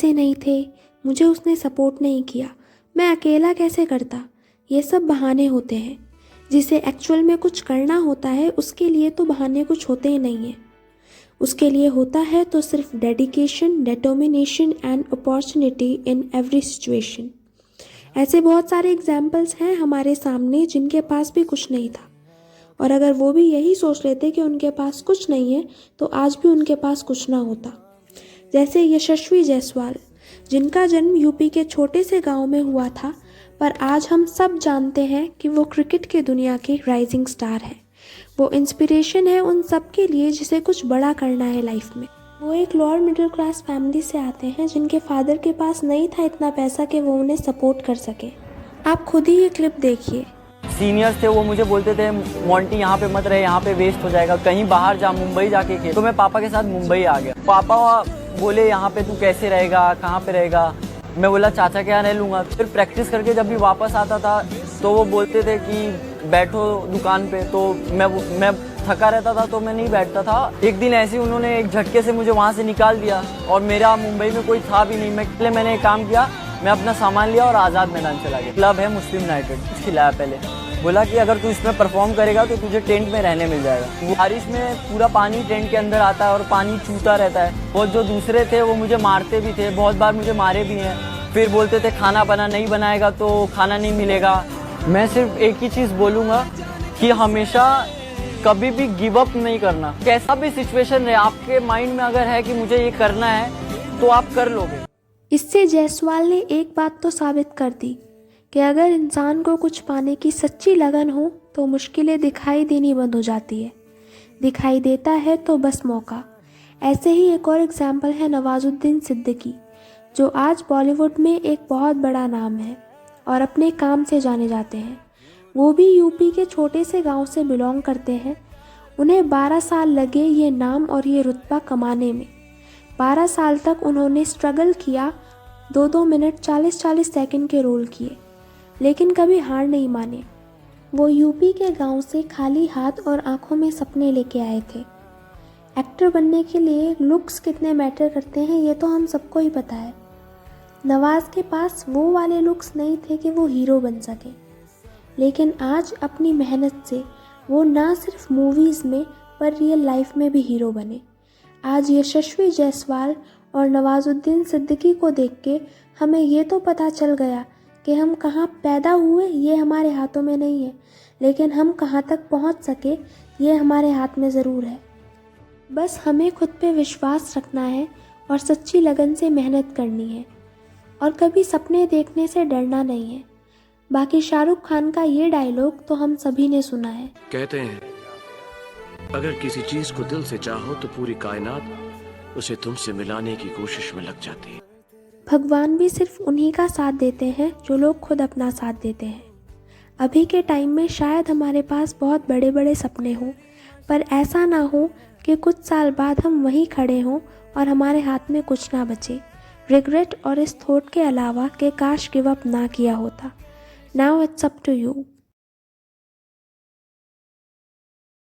पैसे नहीं थे, मुझे उसने सपोर्ट नहीं किया, मैं अकेला कैसे करता, ये सब बहाने होते हैं। जिसे एक्चुअल में कुछ करना होता है उसके लिए तो बहाने कुछ होते ही नहीं हैं। उसके लिए होता है तो सिर्फ dedication, determination and opportunity in every situation. ऐसे बहुत सारे एग्जाम्पल्स हैं हमारे सामने जिनके पास भी कुछ नहीं था, और अगर वो भी यही सोच लेते कि उनके पास कुछ नहीं है तो आज भी उनके पास कुछ ना होता। जैसे यशस्वी जायसवाल, जिनका जन्म यूपी के छोटे से गांव में हुआ था, पर आज हम सब जानते हैं कि वो क्रिकेट की दुनिया के राइजिंग स्टार हैं। वो इंस्पिरेशन है उन सब के लिए जिसे कुछ बड़ा करना है लाइफ में। वो एक लोअर मिडिल क्लास फैमिली से आते हैं जिनके फादर के पास नहीं था इतना पैसा कि वो उन्हें सपोर्ट कर सके। आप खुद ही ये क्लिप देखिए। सीनियर्स थे वो मुझे बोलते थे मोंटी यहाँ पे मत रहे, यहाँ पे वेस्ट हो जाएगा, कहीं बाहर जा, मुंबई जाके खेल। तो मैं पापा के साथ मुंबई आ गया। पापा बोले यहाँ पे तू कैसे रहेगा, कहाँ पे रहेगा। मैं बोला चाचा के यहाँ रह लूँगा। फिर प्रैक्टिस करके जब भी वापस आता था तो वो बोलते थे कि बैठो दुकान पे, तो मैं थका रहता था तो मैं नहीं बैठता था। एक दिन ऐसे ही उन्होंने एक झटके से मुझे वहाँ से निकाल दिया और मेरा मुंबई में कोई था भी नहीं। इसलिए मैंने एक काम किया, मैं अपना सामान लिया और आज़ाद मैदान चला गया। क्लब है मुस्लिम यूनाइटेड, कुछ खिलाया पहले, बोला कि अगर तू इसमें परफॉर्म करेगा तो तुझे टेंट में रहने मिल जाएगा। बारिश में पूरा पानी टेंट के अंदर आता है और पानी चूता रहता है। और जो दूसरे थे वो मुझे मारते भी थे, बहुत बार मुझे मारे भी हैं। फिर बोलते थे खाना बना नहीं बनाएगा तो खाना नहीं मिलेगा। मैं सिर्फ एक ही चीज़ बोलूँगा कि हमेशा कभी भी गिव अप नहीं करना। कैसा भी सिचुएशन रहे, आपके माइंड में अगर है कि मुझे ये करना है तो आप कर लोगे। इससे जायसवाल ने एक बात तो साबित कर दी कि अगर इंसान को कुछ पाने की सच्ची लगन हो तो मुश्किलें दिखाई देनी बंद हो जाती है। दिखाई देता है तो बस मौका। ऐसे ही एक और एग्जाम्पल है नवाजुद्दीन सिद्दीकी, जो आज बॉलीवुड में एक बहुत बड़ा नाम है और अपने काम से जाने जाते हैं। वो भी यूपी के छोटे से गांव से बिलोंग करते हैं। उन्हें 12 साल लगे ये नाम और ये रुतबा कमाने में। 12 साल तक उन्होंने स्ट्रगल किया, 2-2 मिनट 40-40 सेकंड के रोल किए, लेकिन कभी हार नहीं माने। वो यूपी के गांव से खाली हाथ और आंखों में सपने लेके आए थे। एक्टर बनने के लिए लुक्स कितने मैटर करते हैं ये तो हम सबको ही पता है। नवाज के पास वो वाले लुक्स नहीं थे कि वो हीरो बन सके, लेकिन आज अपनी मेहनत से वो ना सिर्फ मूवीज़ में पर रियल लाइफ में भी हीरो बने। आज यशस्वी जायसवाल और नवाजुद्दीन सिद्दीकी को देख के हमें ये तो पता चल गया कि हम कहाँ पैदा हुए ये हमारे हाथों में नहीं है, लेकिन हम कहाँ तक पहुँच सके ये हमारे हाथ में ज़रूर है। बस हमें खुद पे विश्वास रखना है और सच्ची लगन से मेहनत करनी है, और कभी सपने देखने से डरना नहीं है। बाकी शाहरुख खान का ये डायलॉग तो हम सभी ने सुना है। कहते हैं अगर किसी चीज को दिल से चाहो तो पूरी कायनात उसे तुमसे मिलाने की कोशिश में लग जाती है। भगवान भी सिर्फ उन्हीं का साथ देते हैं जो लोग खुद अपना साथ देते हैं। अभी के टाइम में शायद हमारे पास बहुत बड़े बड़े सपने हों, पर ऐसा ना हो कि कुछ साल बाद हम वहीं खड़े हों और हमारे हाथ में कुछ ना बचे, रिग्रेट और इस थॉट के अलावा कि काश गिव अप ना किया होता। Now it's up to you.